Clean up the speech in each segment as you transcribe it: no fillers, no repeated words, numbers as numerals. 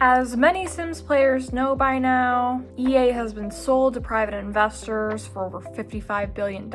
As many Sims players know by now, EA has been sold to private investors for over $55 billion.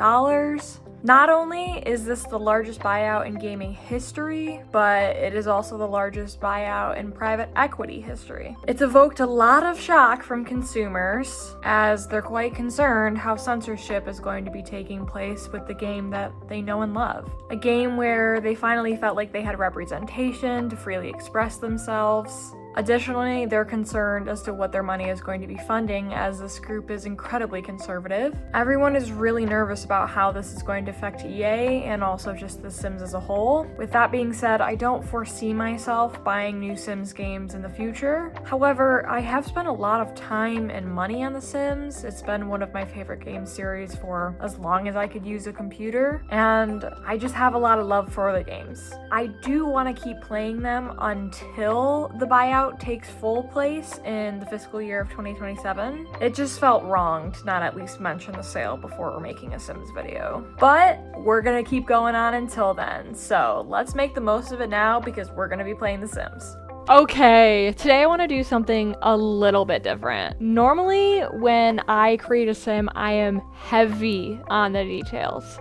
Not only is this the largest buyout in gaming history, but it is also the largest buyout in private equity history. It's evoked a lot of shock from consumers, as they're quite concerned how censorship is going to be taking place with the game that they know and love. A game where they finally felt like they had representation to freely express themselves. Additionally, they're concerned as to what their money is going to be funding, as this group is incredibly conservative. Everyone is really nervous about how this is going to affect EA and also just The Sims as a whole. With that being said, I don't foresee myself buying new Sims games in the future. However, I have spent a lot of time and money on The Sims. It's been one of my favorite game series for as long as I could use a computer, and I just have a lot of love for the games. I do want to keep playing them until the buyout takes full place in the fiscal year of 2027. It just felt wrong to not at least mention the sale before we're making a Sims video. But we're gonna keep going on until then, so let's make the most of it now because we're gonna be playing The Sims. Okay, today I want to do something a little bit different. Normally, when I create a sim, I am heavy on the details.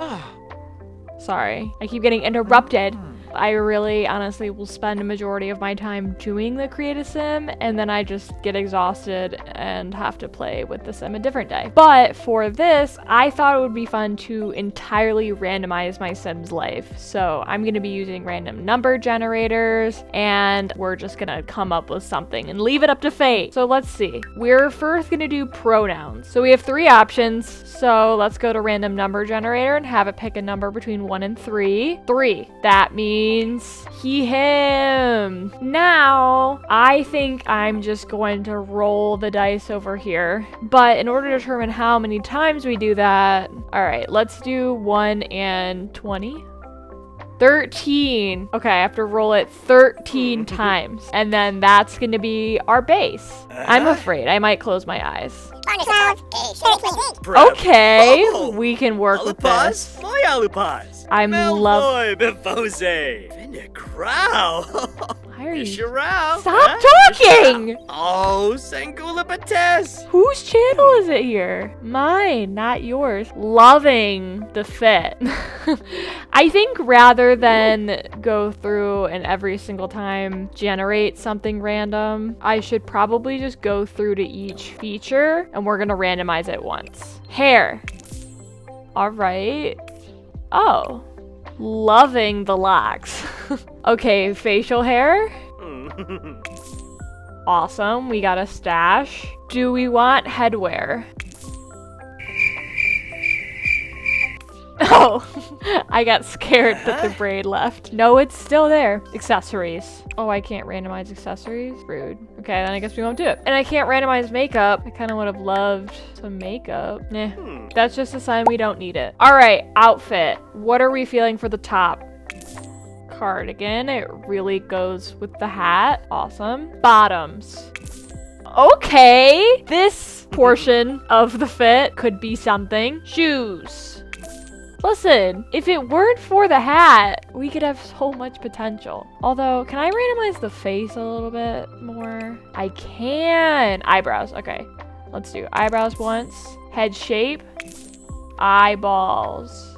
Sorry, I keep getting interrupted. I really honestly will spend a majority of my time doing the create a sim, and then I just get exhausted and have to play with the sim a different day. But for this, I thought it would be fun to entirely randomize my sim's life. So I'm going to be using random number generators, and we're just going to come up with something and leave it up to fate. So let's see. We're first going to do pronouns. So we have 3 options. So let's go to random number generator and have it pick a number between 1 and 3. 3. That means he, him. Now, I think I'm just going to roll the dice over here. But in order to determine how many times we do that, all right, let's do 1 and 20. 13. Okay, I have to roll it 13 times. And then that's going to be our base. I'm afraid I might close my eyes. Okay, we can work with this. I'm love. Why are you? Stop talking! Oh, Sangula Bates! Whose channel is it here? Mine, not yours. Loving the fit. I think rather than go through and every single time generate something random, I should probably just go through to each feature and we're gonna randomize it once. Hair. All right. Oh. Loving the locks. Okay, facial hair. Awesome, we got a stash. Do we want headwear? Oh, I got scared that the braid left. No, it's still there. Accessories. Oh, I can't randomize accessories? Rude. Okay, then I guess we won't do it. And I can't randomize makeup. I kind of would have loved some makeup. Nah, that's just a sign we don't need it. All right, outfit. What are we feeling for the top? Cardigan. It really goes with the hat. Awesome. Bottoms. Okay, this portion of the fit could be something. Shoes. Listen, if it weren't for the hat, we could have so much potential. Although, can I randomize the face a little bit more? I can. Eyebrows. Okay, let's do eyebrows once. Head shape. Eyeballs.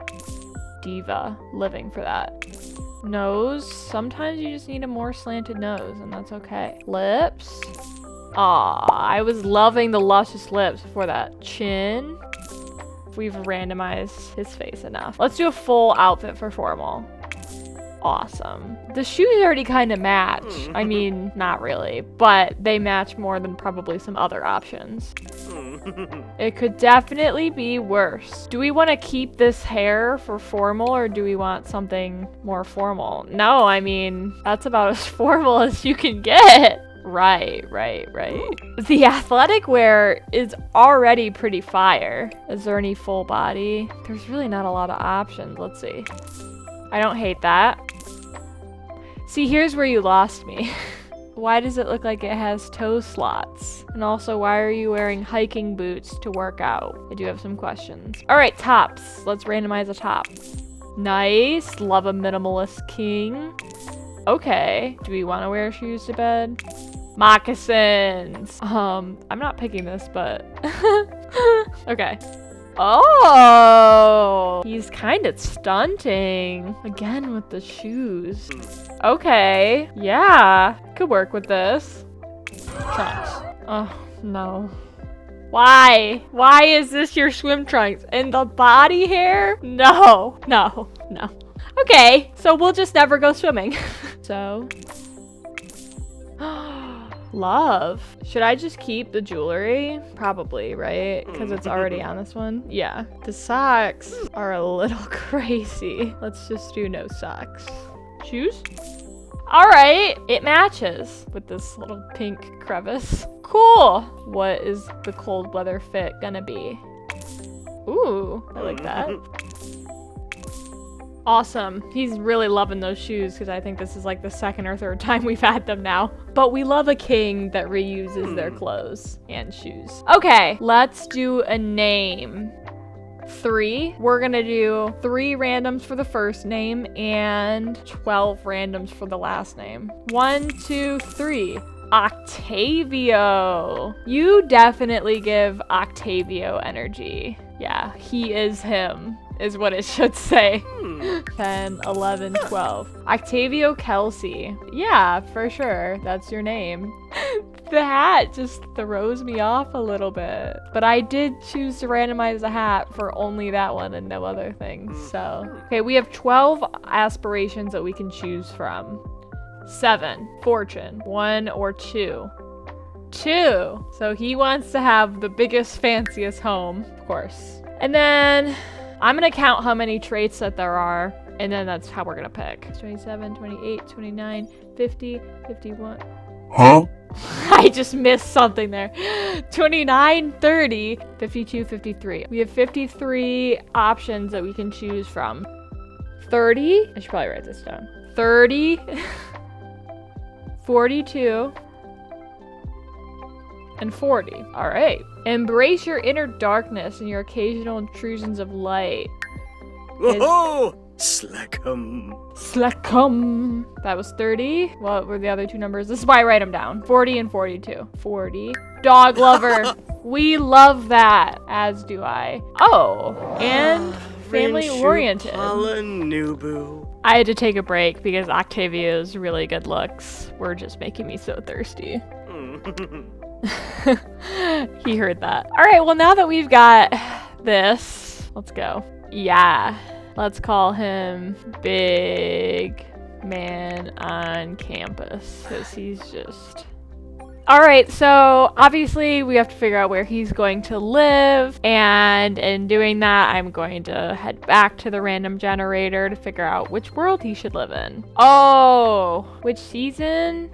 Diva. Living for that. Nose. Sometimes you just need a more slanted nose, and that's okay. Lips. Aw, I was loving the luscious lips before that. Chin. We've randomized his face enough. Let's do a full outfit for formal. Awesome. The shoes already kind of match. I mean, not really, but they match more than probably some other options. It could definitely be worse. Do we want to keep this hair for formal or do we want something more formal? No, I mean, that's about as formal as you can get. Right. The athletic wear is already pretty fire. Is there any full body? There's really not a lot of options. Let's see. I don't hate that. See, here's where you lost me. Why does it look like it has toe slots? And also, why are you wearing hiking boots to work out? I do have some questions. All right, tops. Let's randomize a top. Nice. Love a minimalist king. Okay. Do we want to wear shoes to bed? Moccasins. I'm not picking this, but okay. Oh, he's kind of stunting. Again with the shoes. Okay, yeah, could work with this. Trunks. Oh, no. Why? Why is this your swim trunks? And the body hair? No, no, no. Okay, so we'll just never go swimming. So, love. Should I just keep the jewelry? Probably, right? Because it's already on this one. Yeah. The socks are a little crazy. Let's just do no socks. Shoes? All right, it matches with this little pink crevice. Cool. What is the cold weather fit gonna be? Ooh, I like that. Awesome. He's really loving those shoes because I think this is like the second or third time we've had them now. But we love a king that reuses their clothes and shoes. Okay, let's do a name. 3. We're gonna do 3 randoms for the first name and 12 randoms for the last name. 1, 2, 3. Octavio. You definitely give Octavio energy. Yeah, he is him, is what it should say. 10, 11, 12. Octavio Kelsey. Yeah, for sure. That's your name. The hat just throws me off a little bit. But I did choose to randomize the hat for only that one and no other things. So, okay, we have 12 aspirations that we can choose from. 7, fortune, 1 or 2. 2. So he wants to have the biggest, fanciest home, of course. And then I'm gonna count how many traits that there are, and then that's how we're gonna pick. 27, 28, 29, 50, 51. Huh? I just missed something there. 29, 30, 52, 53. We have 53 options that we can choose from. 30, I should probably write this down. 30, 42, and 40. All right. Embrace your inner darkness and your occasional intrusions of light. Whoa! Slackum. Slackum. That was 30. What were the other 2 numbers? This is why I write them down. 40 and 42. 40. Dog lover. We love that. As do I. Oh, and family oriented. Nubu. I had to take a break because Octavio's really good looks were just making me so thirsty. He heard that. All right, well, now that we've got this, let's go. Yeah, let's call him Big Man on Campus because he's just... All right, so obviously we have to figure out where he's going to live, and in doing that, I'm going to head back to the random generator to figure out which world he should live in. Oh, which season?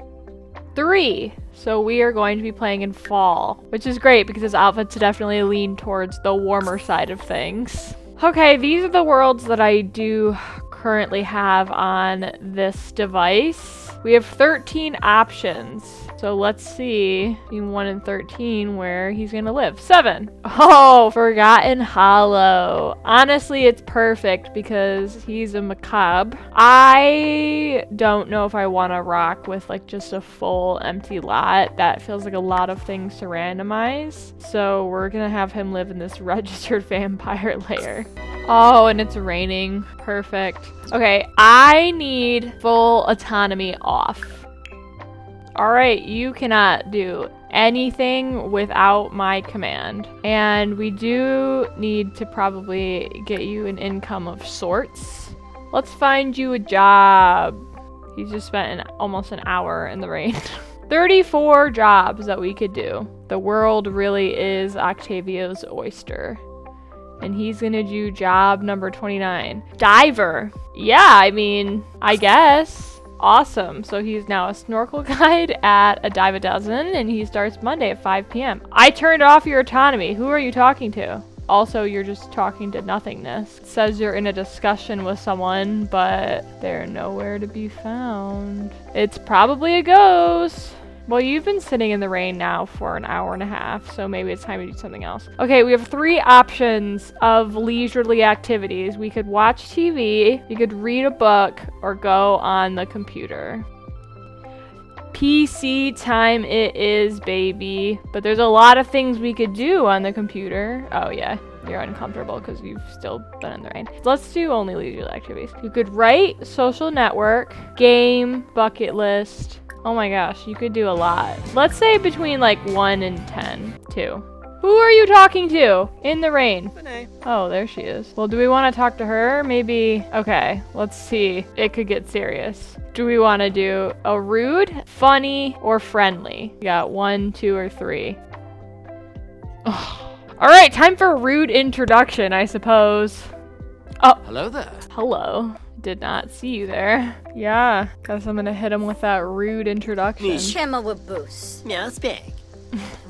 3. So we are going to be playing in fall, which is great because his outfits definitely lean towards the warmer side of things. Okay, these are the worlds that I do currently have on this device. We have 13 options. So let's see between 1 and 13 where he's gonna live. 7. Oh, Forgotten Hollow. Honestly, it's perfect because he's a macabre. I don't know if I want to rock with like just a full empty lot. That feels like a lot of things to randomize. So we're gonna have him live in this registered vampire lair. Oh, and it's raining. Perfect. Okay, I need full autonomy off. All right, you cannot do anything without my command. And we do need to probably get you an income of sorts. Let's find you a job. He's just spent almost an hour in the rain. 34 jobs that we could do. The world really is Octavio's oyster. And he's gonna do job number 29. Diver. Yeah, I mean, I guess. Awesome. So he's now a snorkel guide at a Dive a Dozen, and he starts Monday at 5 p.m. I turned off your autonomy. Who are you talking to? Also, you're just talking to nothingness. It says you're in a discussion with someone, but they're nowhere to be found. It's probably a ghost. Well, you've been sitting in the rain now for an hour and a half, so maybe it's time to do something else. Okay, we have 3 options of leisurely activities. We could watch TV, we could read a book, or go on the computer. PC time it is, baby. But there's a lot of things we could do on the computer. Oh yeah, you're uncomfortable because you've still been in the rain. Let's do only leisure activities. You could write social network, game, bucket list. Oh my gosh, you could do a lot. Let's say between like 1 and 10, 2. Who are you talking to in the rain? Renee. Oh, there she is. Well, do we want to talk to her? Maybe. Okay, let's see. It could get serious. Do we want to do a rude, funny, or friendly? We got 1, 2, or 3. Oh. All right, time for a rude introduction, I suppose. Oh, Hello there. hello. Did not see you there. Yeah, guess I'm gonna hit him with that rude introduction. Chimawabus. Meow spag.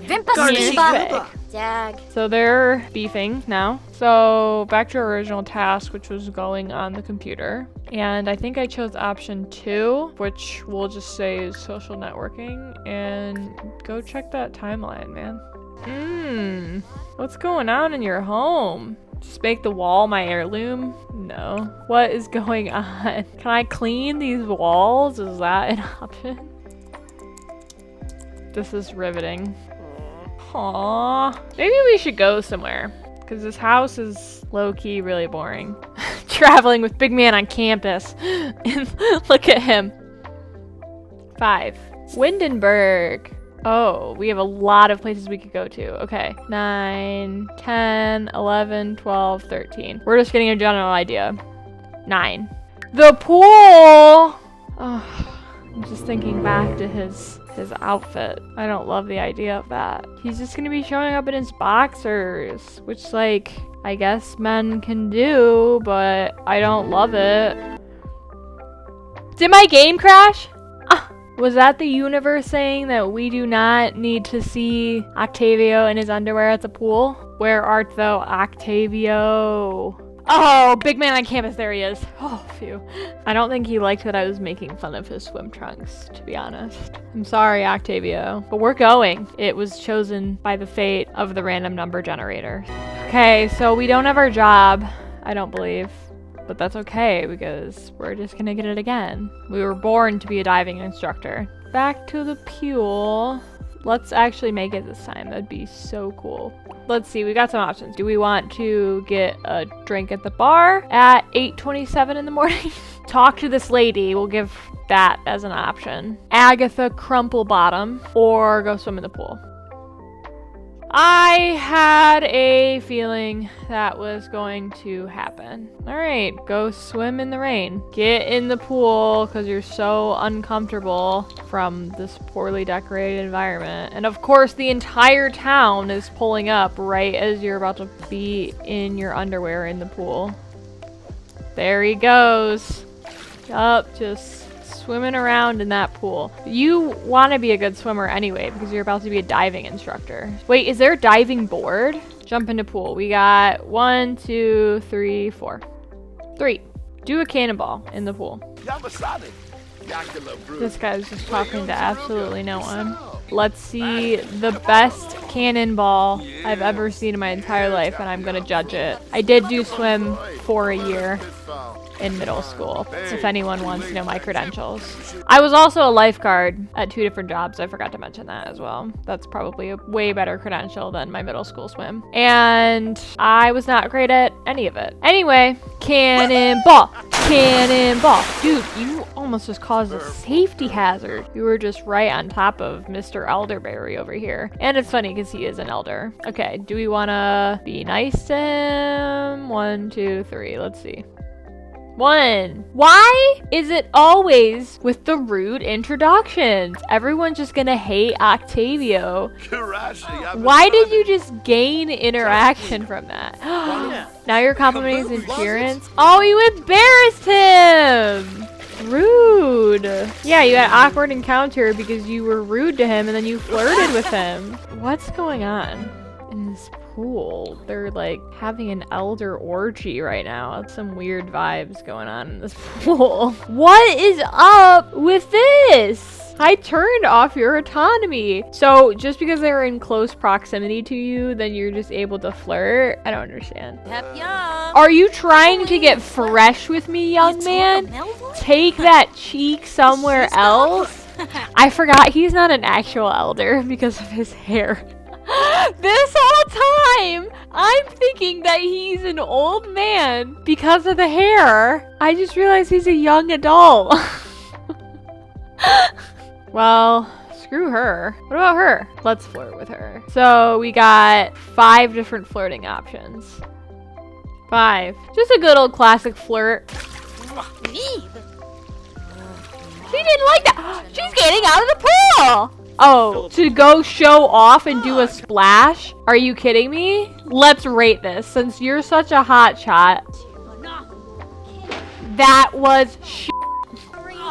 Vimpasiba. Dag. So they're beefing now. So back to our original task, which was going on the computer. And I think I chose option 2, which we'll just say is social networking. And go check that timeline, man. What's going on in your home? Just make the wall my heirloom? No. What is going on? Can I clean these walls? Is that an option? This is riveting. Aww. Maybe we should go somewhere. Because this house is low-key really boring. Traveling with big man on campus. And look at him. 5. Windenburg. Oh, we have a lot of places we could go to. Okay. 9, 10, 11, 12, 13. We're just getting a general idea. 9. The pool! Oh, I'm just thinking back to his outfit. I don't love the idea of that. He's just gonna be showing up in his boxers, which, like, I guess men can do, but I don't love it. Did my game crash? Was that the universe saying that we do not need to see Octavio in his underwear at the pool? Where art thou, Octavio? Oh, big man on campus, there he is. Oh, phew. I don't think he liked that I was making fun of his swim trunks, to be honest. I'm sorry, Octavio, but we're going. It was chosen by the fate of the random number generator. Okay, so we don't have our job, I don't believe. But that's okay, because we're just gonna get it again. We were born to be a diving instructor. Back to the pool. Let's actually make it this time. That'd be so cool. Let's see, we got some options. Do we want to get a drink at the bar at 8:27 in the morning? Talk to this lady. We'll give that as an option. Agatha Crumplebottom, or go swim in the pool. I had a feeling that was going to happen. All right, go swim in the rain. Get in the pool because you're so uncomfortable from this poorly decorated environment. And of course, the entire town is pulling up right as you're about to be in your underwear in the pool. There he goes. Yup, just swimming around in that pool. You want to be a good swimmer anyway because you're about to be a diving instructor. Wait, is there a diving board? Jump into pool. We got 1, 2, 3, 4. 3. Do a cannonball in the pool. This guy's just talking to absolutely no one. Let's see the best cannonball I've ever seen in my entire life, and I'm gonna judge it. I did do swim for a year in middle school, if anyone wants to know my credentials. I was also a lifeguard at 2 different jobs. I forgot to mention that as well. That's probably a way better credential than my middle school swim. And I was not great at any of it. Anyway, cannonball. Cannonball. Dude, you almost just caused a safety hazard. You were just right on top of Mr. Elderberry over here. And it's funny because he is an elder. Okay, do we want to be nice to him? 1, 2, 3. Let's see. 1. Why is it always with the rude introductions? Everyone's just gonna hate Octavio. Why did you just gain interaction from that? Now you're complimenting his appearance? Oh, you embarrassed him! Rude. Yeah, you had an awkward encounter because you were rude to him and then you flirted with him. What's going on in this pool? They're like having an elder orgy right now. That's some weird vibes going on in this pool. What is up with this? I turned off your autonomy. So just because they're in close proximity to you, then you're just able to flirt? I don't understand. Are you trying to get fresh with me, young man? Take that cheek somewhere else? I I forgot he's not an actual elder because of his hair. This whole time, I'm thinking that he's an old man because of the hair. I just realized he's a young adult. Well, screw her. What about her? Let's flirt with her. So we got 5 different flirting options. 5. Just a good old classic flirt. She didn't like that. She's getting out of the pool. Oh, to go show off and do a splash? Are you kidding me? Let's rate this since you're such a hot shot. That was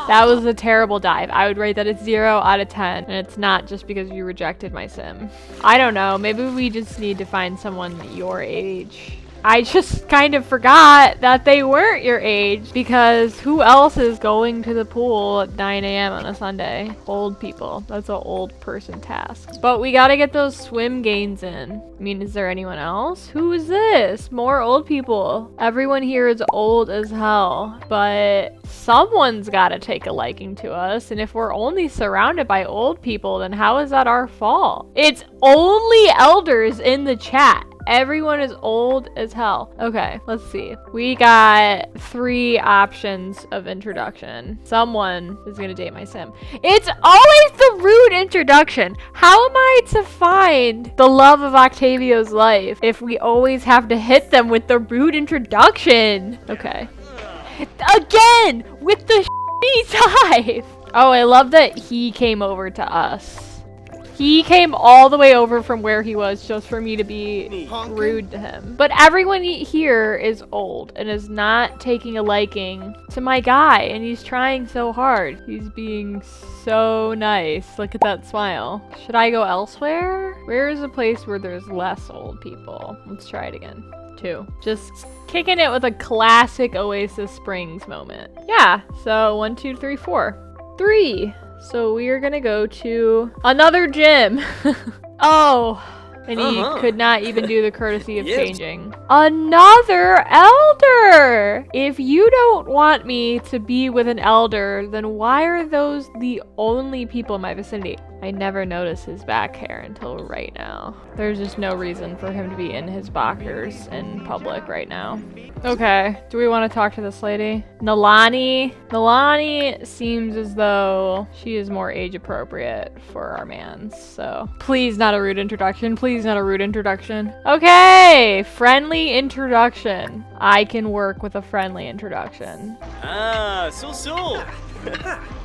That was a terrible dive. I would rate that a 0 out of 10. And it's not just because you rejected my sim. I don't know. Maybe we just need to find someone your age. I just kind of forgot that they weren't your age because who else is going to the pool at 9 a.m. on a Sunday? Old people. That's an old person task. But we gotta get those swim gains in. I mean, is there anyone else? Who is this? More old people. Everyone here is old as hell, but someone's gotta take a liking to us. And if we're only surrounded by old people, then how is that our fault? It's only elders in the chat. Everyone is old as hell. Okay, let's see. We got 3 options of introduction. Someone is gonna date my sim. It's always the rude introduction. How am I to find the love of Octavio's life if we always have to hit them with the rude introduction? Okay. Again, with the shitty dive. Oh, I love that he came over to us. He came all the way over from where he was just for me to be rude to him. But everyone here is old and is not taking a liking to my guy. And he's trying so hard. He's being so nice. Look at that smile. Should I go elsewhere? Where is a place where there's less old people? Let's try it again. 2. Just kicking it with a classic Oasis Springs moment. Yeah, so 1, 2, 3, 4. 3. So we are gonna go to another gym. Oh, and he could not even do the courtesy of changing. Another elder! If you don't want me to be with an elder, then why are those the only people in my vicinity? I never noticed his back hair until right now. There's just no reason for him to be in his boxers in public right now. Okay, do we want to talk to this lady? Nalani? Nalani seems as though she is more age appropriate for our mans, so please not a rude introduction. Please not a rude introduction. Okay, friendly introduction. I can work with a friendly introduction. Ah, so.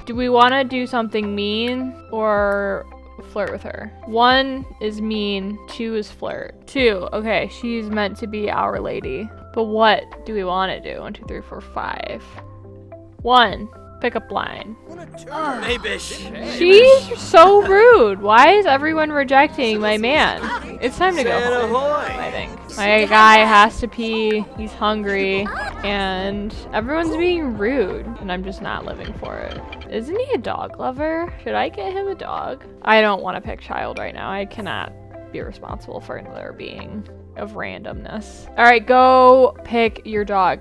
Do we want to do something mean or flirt with her? 1 is mean, 2 is flirt. 2, okay, she's meant to be our lady. But what do we want to do? 1, 2, 3, 4, 5. 1, pick up line. Maybe. She's so rude. Why is everyone rejecting my man? It's time to go home, I think. My guy has to pee, he's hungry, and everyone's being rude, and I'm just not living for it. Isn't he a dog lover? Should I get him a dog? I don't want to pick child right now. I cannot be responsible for another being of randomness. All right, go pick your dog.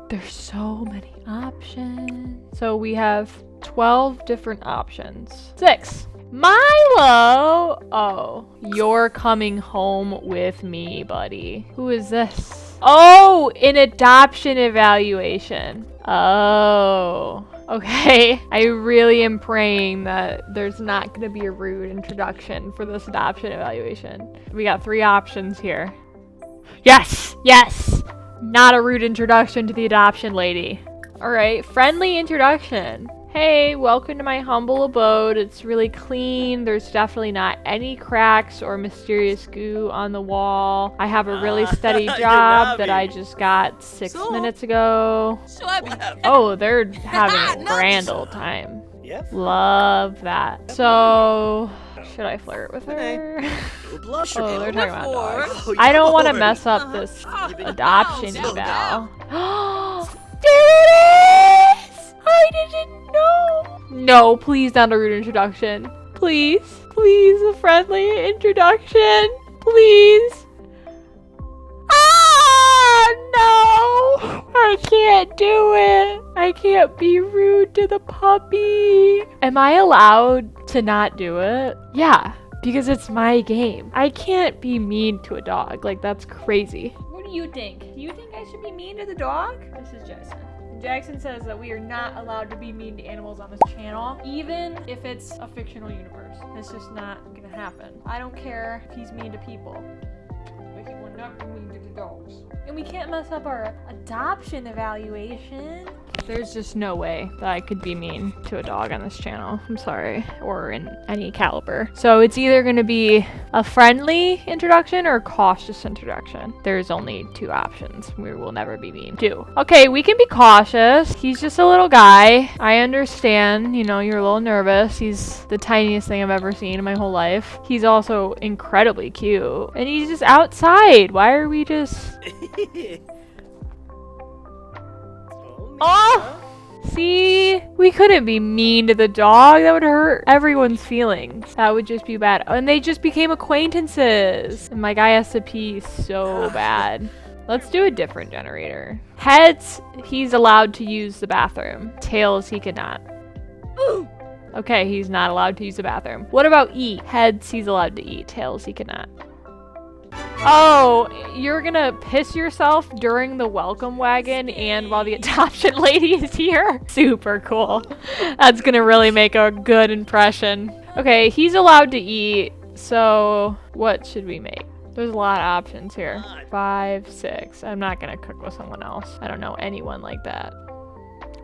There's so many options. So we have 12 different options. 6. Milo! Oh, you're coming home with me, buddy. Who is this? Oh, an adoption evaluation. Oh, okay. I really am praying that there's not going to be a rude introduction for this adoption evaluation. We got 3 options here. Yes, yes. Not a rude introduction to the adoption lady. All right, friendly introduction. Hey, welcome to my humble abode. It's really clean. There's definitely not any cracks or mysterious goo on the wall. I have a really steady job that I just got 6 minutes ago. Oh, they're having a grand old time. Love that. So, should I flirt with her? Oh, they're talking about dogs. I don't want to mess up this adoption eval. There it is! I didn't know. No, please not a rude introduction. Please, please, a friendly introduction. Please. Ah, no! I can't do it. I can't be rude to the puppy. Am I allowed to not do it? Yeah, because it's my game. I can't be mean to a dog. Like, that's crazy. What do you think? Do you think I should be mean to the dog? This is Jackson. Jackson says that we are not allowed to be mean to animals on this channel, even if it's a fictional universe. It's just not gonna happen. I don't care if he's mean to people. But he will not be mean to the dogs. And we can't mess up our adoption evaluation. There's just no way that I could be mean to a dog on this channel. I'm sorry. Or in any caliber. So it's either going to be a friendly introduction or a cautious introduction. There's only 2 options. We will never be mean. 2. Okay, we can be cautious. He's just a little guy. I understand, you know, you're a little nervous. He's the tiniest thing I've ever seen in my whole life. He's also incredibly cute. And he's just outside. Why are we just... Oh! See? We couldn't be mean to the dog. That would hurt everyone's feelings. That would just be bad. And they just became acquaintances. And my guy has to pee so bad. Let's do a different generator. Heads, he's allowed to use the bathroom. Tails, he cannot. Okay, he's not allowed to use the bathroom. What about eat? Heads, he's allowed to eat. Tails, he cannot. Oh, you're gonna piss yourself during the welcome wagon and while the adoption lady is here? Super cool. That's gonna really make a good impression. Okay, he's allowed to eat, so what should we make? There's a lot of options here. 5, 6. I'm not gonna cook with someone else. I don't know anyone like that.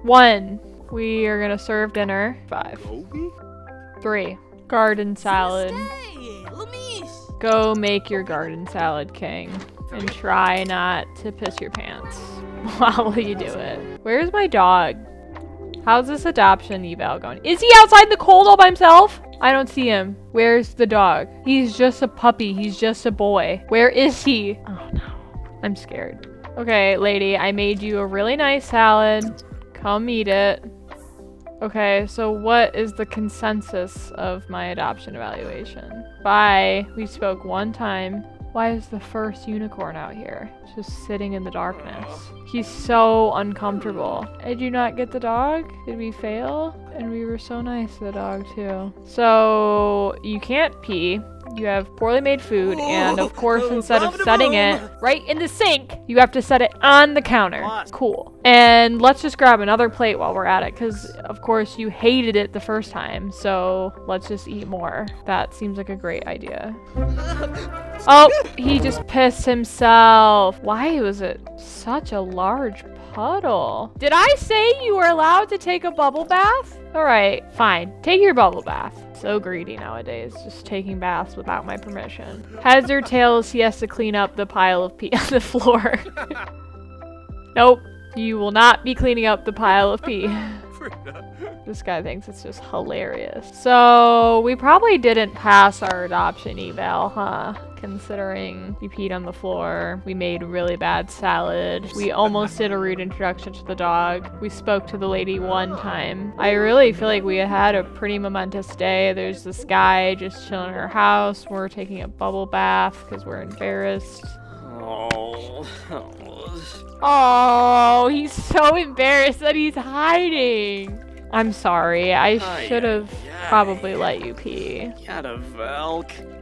1. We are gonna serve dinner. 5. 3. Garden salad. Go make your garden salad, King. And try not to piss your pants while you do it. Where's my dog? How's this adoption eval going? Is he outside in the cold all by himself? I don't see him. Where's the dog? He's just a puppy. He's just a boy. Where is he? Oh no. I'm scared. Okay, lady, I made you a really nice salad. Come eat it. Okay, so what is the consensus of my adoption evaluation? Bye. We spoke 1 time. Why is the first unicorn out here? Just sitting in the darkness. He's so uncomfortable. Did you not get the dog? Did we fail? And we were so nice to the dog too. So you can't pee. You have poorly made food, and of course, instead of setting it right in the sink, you have to set it on the counter. Cool. And let's just grab another plate while we're at it, because of course you hated it the first time, so let's just eat more. That seems like a great idea. Oh, he just pissed himself. Why was it such a large puddle? Did I say you were allowed to take a bubble bath? All right, fine. Take your bubble bath. So greedy nowadays, just taking baths without my permission. Heads or tails, he has to clean up the pile of pee on the floor. Nope, you will not be cleaning up the pile of pee. This guy thinks it's just hilarious. So we probably didn't pass our adoption eval, huh? Considering we peed on the floor, we made really bad salad, we almost did a rude introduction to the dog, we spoke to the lady 1 time. I really feel like we had a pretty momentous day. There's this guy just chilling in our house. We're taking a bubble bath because we're embarrassed. Oh, he's so embarrassed that he's hiding. I'm sorry. I should have probably let you pee.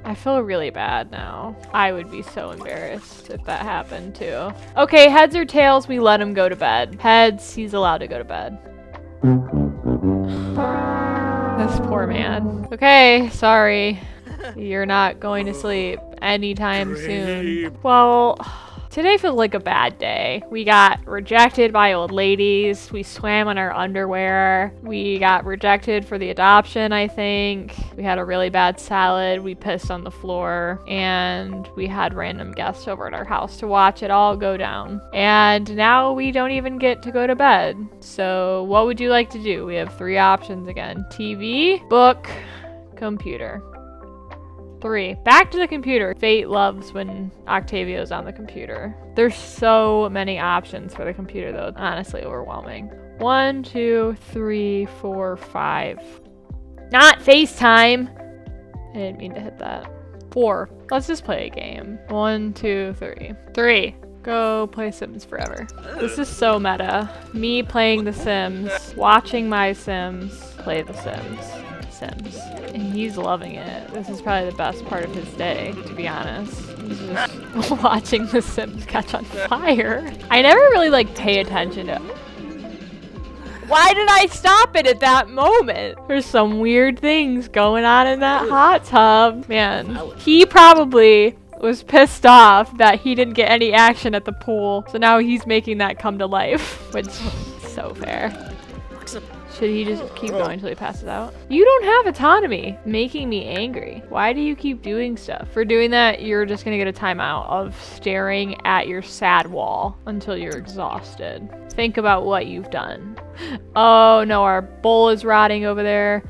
I feel really bad now. I would be so embarrassed if that happened too. Okay, heads or tails, we let him go to bed. Heads, he's allowed to go to bed. This poor man. Okay, sorry. You're not going to sleep anytime soon. Well... Today feels like a bad day. We got rejected by old ladies. We swam in our underwear. We got rejected for the adoption, I think. We had a really bad salad. We pissed on the floor. And we had random guests over at our house to watch it all go down. And now we don't even get to go to bed. So what would you like to do? We have 3 options again. TV, book, computer. 3. Back to the computer. Fate loves when Octavio's on the computer. There's so many options for the computer though. It's honestly overwhelming. 1, 2, 3, 4, 5. Not FaceTime. I didn't mean to hit that. 4. Let's just play a game. 1, 2, 3. 3. Go play Sims forever. This is so meta. Me playing The Sims, watching my Sims play The Sims. And he's loving it. This is probably the best part of his day, to be honest. He's just watching The Sims catch on fire. I never really like pay attention to. Why did I stop it at that moment? There's some weird things going on in that hot tub. Man, he probably was pissed off that he didn't get any action at the pool. So now he's making that come to life, which is so fair. Should he just keep going until he passes out? You don't have autonomy, making me angry. Why do you keep doing stuff? For doing that, you're just gonna get a timeout of staring at your sad wall until you're exhausted. Think about what you've done. Oh no, our bowl is rotting over there.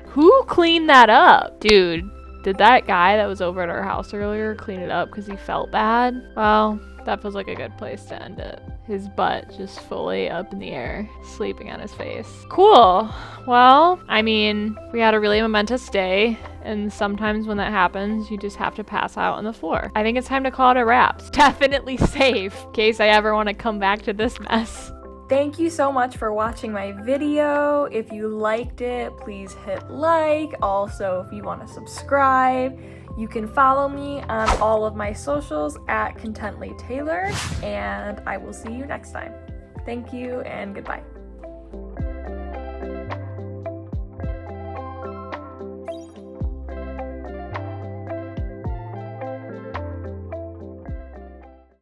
Who cleaned that up? Dude, did that guy that was over at our house earlier clean it up because he felt bad? Well, that feels like a good place to end it. His butt just fully up in the air, sleeping on his face. Cool. Well, I mean, we had a really momentous day, and sometimes when that happens, you just have to pass out on the floor. I think it's time to call it a wrap. Definitely safe, in case I ever want to come back to this mess. Thank you so much for watching my video. If you liked it, please hit like. Also, if you want to subscribe, you can follow me on all of my socials at Contently Taylor, and I will see you next time. Thank you and goodbye.